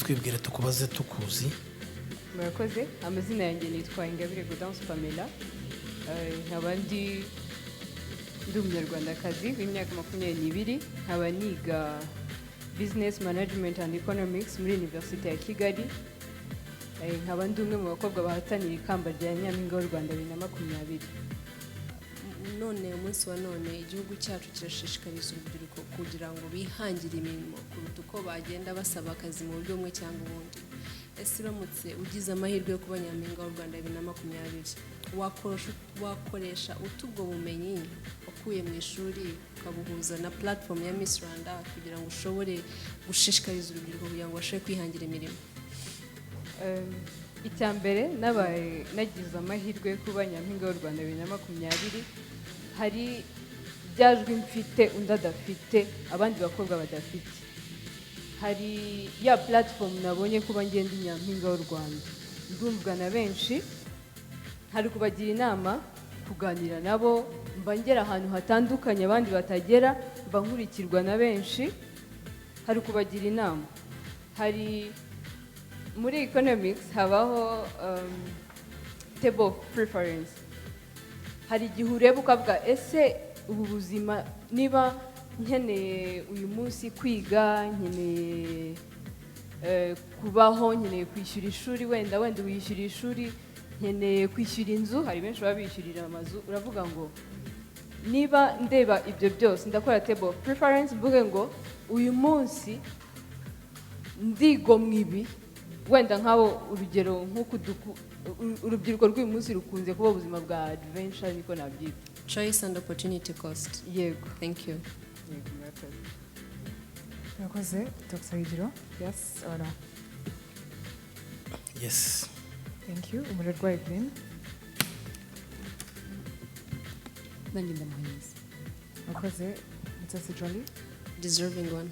twibwire tukubaze tukuzi. Murakoze, amazina yanjye nitwa Ingabire Gaudence Pamela. Nkaba ndi umunyarwandakazi w'imyaka 22, nkaba niga Business Management and Economics muri University ya Kigali. Nkaba ndi umwe mu bakobwa bahatanira ikamba rya Nyampinga w'u Rwanda 2020. None umunsi wa none igihugu cyacu kirashishikariza urubyiruko kugira ngo bihangire imirimo kuruta uko bagenda basaba akazi mu buryo bumwe cyangwa ubundi. Ese uramutse ugize amahirwe yo kuba Nyampinga w'u Rwanda 2020, wakoresha utubwo bumenyi ukuye mu ishuri ukabuhuza na platform ya Miss Rwanda kugira ngo ushobore gushishikariza urubyiruko kugira ngo bashobore kwihangira imirimo? Icyambere nagize amahirwe yo kuba Nyampinga w'u Rwanda 2020, hari byajwe mfite undi adafite, abandi bakobwa badafite. Hari ya platform nabonye kuba ngenda Nyampinga w'u Rwanda, ndumvwa na benshi, hari kubagira inama, kuganira nabo, mba ngera ahantu hatandukanye abandi batagera, mba nkurikirwa na benshi, hari kubagira inama. Hari muri economics habaho table preference. Hari igihe ureba ukavuga ese ubu buzima niba nkeneye uyu munsi kwiga, nkeneye kubaho, nkeneye kwishyura ishuri, wenda wishyura ishuri, nkeneye kwishyura inzu, hari benshi baba bishyurira amazu, uravuga ngo niba ndeba ibyo byose ndakora table preference, mvuge ngo uyu munsi ndigomwa ibi, wenda nk'abo urugero nk'uko urubyiruko rw'uyu munsi rukunze kuba ubuzima bwa adventure, niko nabyita. Choice and opportunity cost. Yego. Thank you. Yego, murakoze. Murakoze, Dr. Higiro. Yes or no? Yes. Thank you. Umurerwa Evelyn. Nanjye ndamuhiza. Murakoze, Mutesi Jolly. Deserving one.